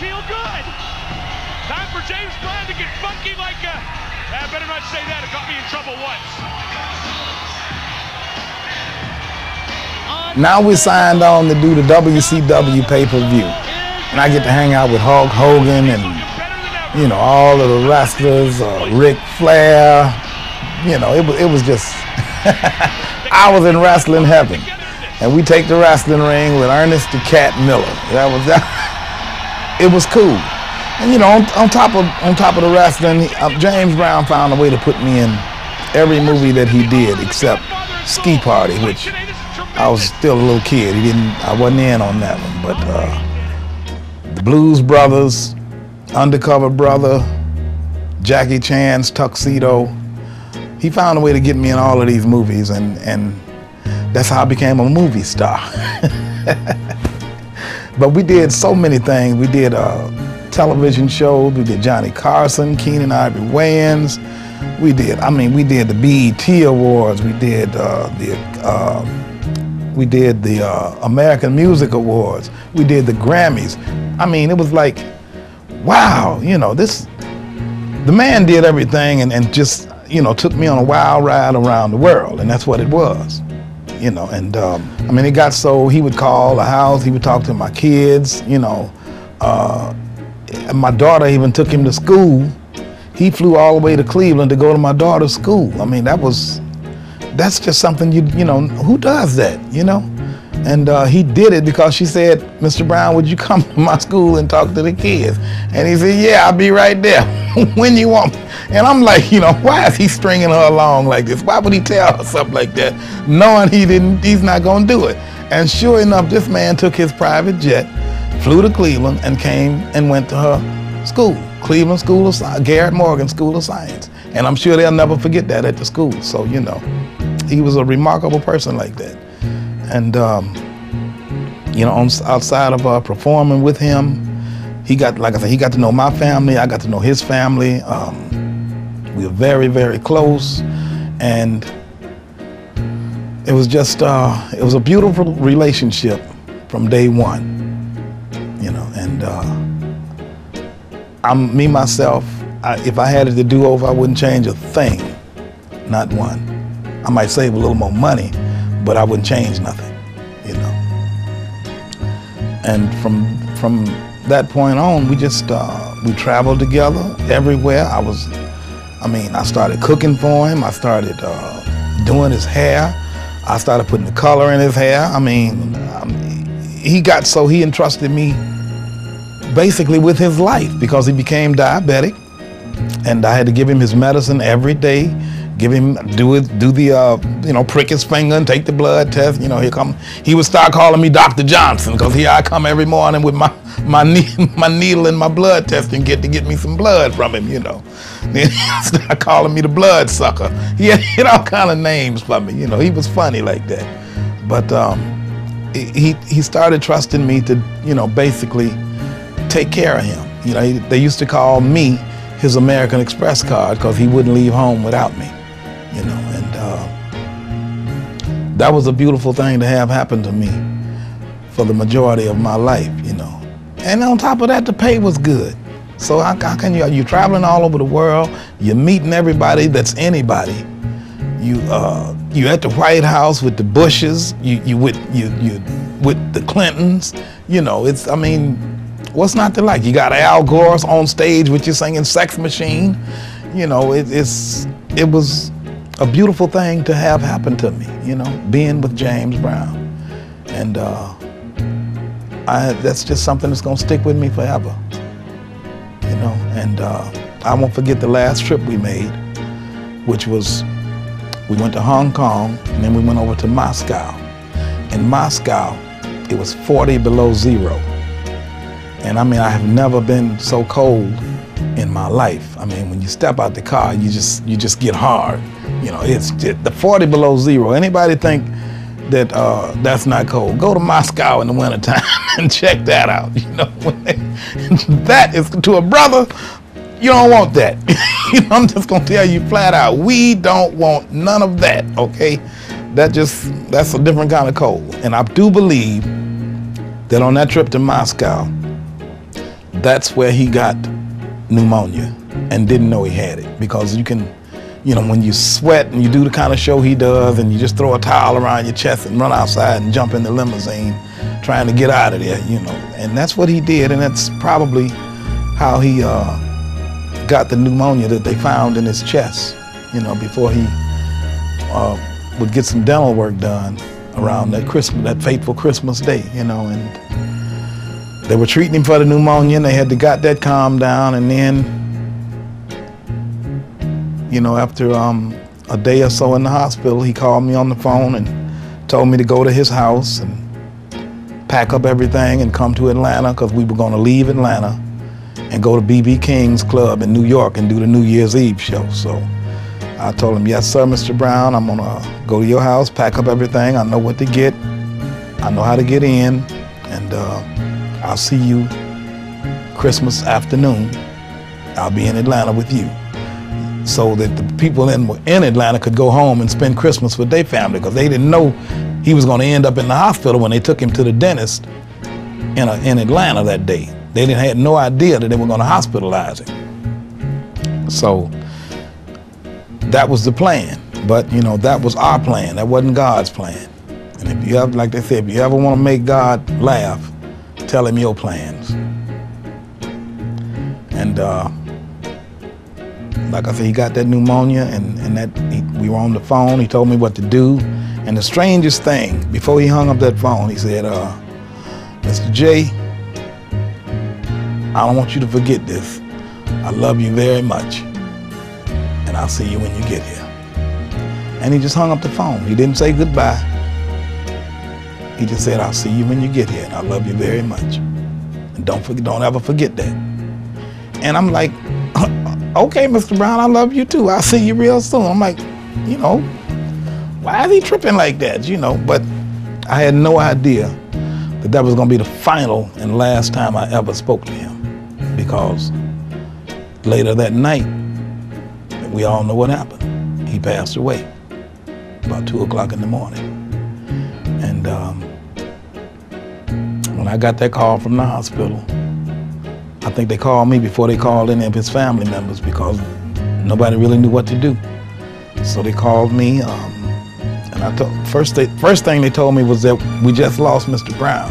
feel good. Time for James Brown to get funky like a... I better not say that. It got me in trouble once. Now we signed on to do the WCW pay-per-view. And I get to hang out with Hulk Hogan and, you know, all of the wrestlers, Ric Flair. You know, it was just, I was in wrestling heaven. And we take the wrestling ring with Ernest the Cat Miller. It was cool. And you know, on top of the wrestling, James Brown found a way to put me in every movie that he did except Ski Party, which I was still a little kid. I wasn't in on that one. But the Blues Brothers, Undercover Brother, Jackie Chan's Tuxedo. He found a way to get me in all of these movies, and that's how I became a movie star. But we did so many things. We did television shows. We did Johnny Carson, Keenan Ivory Wayans. We did the BET Awards. We did the American Music Awards. We did the Grammys. I mean, it was like, wow, you know, the man did everything and just, you know, took me on a wild ride around the world, and that's what it was. You know, and I mean, it got so he would call the house, he would talk to my kids, you know. And my daughter even took him to school. He flew all the way to Cleveland to go to my daughter's school. I mean, that's just something you know, who does that, you know? And he did it because she said, Mr. Brown, would you come to my school and talk to the kids? And he said, yeah, I'll be right there when you want me. And I'm like, you know, why is he stringing her along like this? Why would he tell her something like that, knowing he's not gonna do it? And sure enough, this man took his private jet, flew to Cleveland, and came and went to her school, Cleveland School of Science, Garrett Morgan School of Science. And I'm sure they'll never forget that at the school. So, you know, he was a remarkable person like that. And, you know, outside of performing with him, he got, like I said, he got to know my family. I got to know his family. We were very, very close. And it was just, it was a beautiful relationship from day one, you know. And me, myself, if I had it to do over, I wouldn't change a thing, not one. I might save a little more money, but I wouldn't change nothing, you know. And from that point on, we just, we traveled together everywhere. I started cooking for him. I started doing his hair. I started putting the color in his hair. He entrusted me basically with his life because he became diabetic, and I had to give him his medicine every day. Do the you know, prick his finger and take the blood test. You know, he would start calling me Dr. Johnson because here I come every morning with my needle and my blood test and get me some blood from him, you know. Then he started calling me the blood sucker. He had all kind of names for me, you know. He was funny like that. But he started trusting me to, you know, basically take care of him. You know, they used to call me his American Express card because he wouldn't leave home without me. You know, and that was a beautiful thing to have happen to me for the majority of my life, you know. And on top of that, the pay was good. So how can you're traveling all over the world, you're meeting everybody that's anybody. You at the White House with the Bushes, you with the Clintons, you know. It's, I mean, what's not to like? You got Al Gore on stage with you singing Sex Machine. You know, it was a beautiful thing to have happen to me, you know, being with James Brown. And that's just something that's gonna stick with me forever, you know. And I won't forget the last trip we made, which was, we went to Hong Kong and then we went over to Moscow. In Moscow, it was 40 below zero. And I mean, I have never been so cold in my life. I mean, when you step out the car, you just get hard. You know, it's the 40 below zero. Anybody think that that's not cold? Go to Moscow in the wintertime and check that out. You know, that is, to a brother, you don't want that. You know, I'm just gonna tell you flat out, we don't want none of that, okay? That's a different kind of cold. And I do believe that on that trip to Moscow, that's where he got pneumonia and didn't know he had it. Because you can, you know, when you sweat and you do the kind of show he does and you just throw a towel around your chest and run outside and jump in the limousine trying to get out of there, you know. And that's what he did, and that's probably how he got the pneumonia that they found in his chest, you know, before he would get some dental work done around that fateful Christmas day, you know. And they were treating him for the pneumonia, and they had got that calmed down, and then, you know, after a day or so in the hospital, he called me on the phone and told me to go to his house and pack up everything and come to Atlanta, because we were going to leave Atlanta and go to B.B. King's Club in New York and do the New Year's Eve show. So I told him, yes, sir, Mr. Brown, I'm going to go to your house, pack up everything. I know what to get. I know how to get in. And I'll see you Christmas afternoon. I'll be in Atlanta with you. So that the people in Atlanta could go home and spend Christmas with their family, because they didn't know he was going to end up in the hospital when they took him to the dentist in Atlanta that day. They had no idea that they were going to hospitalize him. So that was the plan. But, you know, that was our plan. That wasn't God's plan. And if you have, like they said, if you ever want to make God laugh, tell him your plans. And like I said, he got that pneumonia, and we were on the phone. He told me what to do. And the strangest thing, before he hung up that phone, he said, Mr. J, I don't want you to forget this. I love you very much, and I'll see you when you get here. And he just hung up the phone. He didn't say goodbye. He just said, I'll see you when you get here, and I love you very much. And don't ever forget that. And I'm like, okay, Mr. Brown, I love you too. I'll see you real soon. I'm like, you know, why is he tripping like that, you know? But I had no idea that was going to be the final and last time I ever spoke to him, because later that night, we all know what happened. He passed away about 2 o'clock in the morning. And when I got that call from the hospital, I think they called me before they called any of his family members, because nobody really knew what to do. So they called me, and first thing they told me was that we just lost Mr. Brown.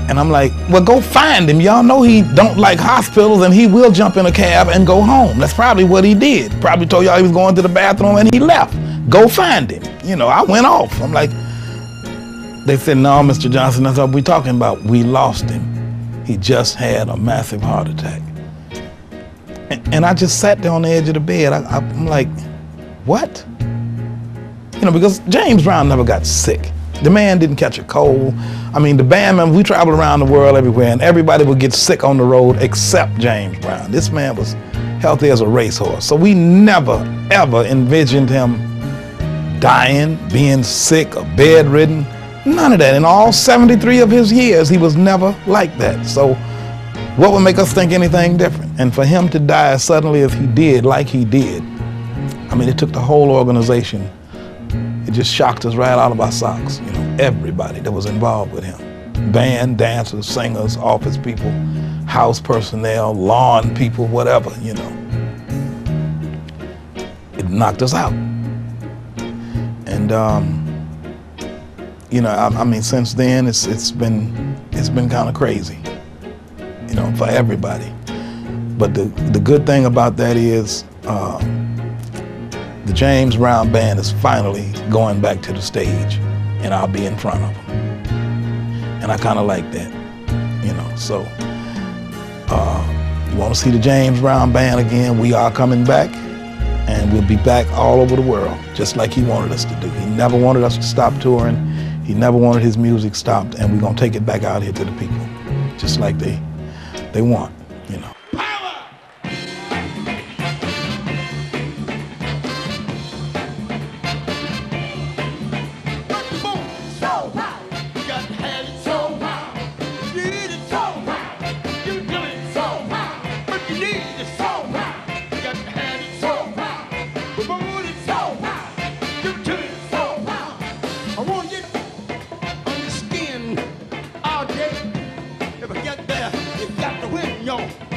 And I'm like, well, go find him. Y'all know he don't like hospitals, and he will jump in a cab and go home. That's probably what he did. Probably told y'all he was going to the bathroom and he left. Go find him. You know, I went off. I'm like, they said, no, Mr. Johnson, that's what we're talking about. We lost him. He just had a massive heart attack. And I just sat there on the edge of the bed. I'm like, what? You know, because James Brown never got sick. The man didn't catch a cold. I mean, the band members, we traveled around the world everywhere, and everybody would get sick on the road except James Brown. This man was healthy as a racehorse. So we never, ever envisioned him dying, being sick, or bedridden. None of that. In all 73 of his years, he was never like that. So what would make us think anything different? And for him to die as suddenly as he did, like he did, I mean, it took the whole organization. It just shocked us right out of our socks. You know, everybody that was involved with him. Band, dancers, singers, office people, house personnel, lawn people, whatever, you know. It knocked us out. And you know, I mean, since then it's been kind of crazy, you know, for everybody. But the good thing about that is the James Brown Band is finally going back to the stage, and I'll be in front of them. And I kind of like that, you know. So you want to see the James Brown Band again? We are coming back, and we'll be back all over the world, just like he wanted us to do. He never wanted us to stop touring. He never wanted his music stopped, and we're gonna take it back out here to the people, just like they want, you know. Your know.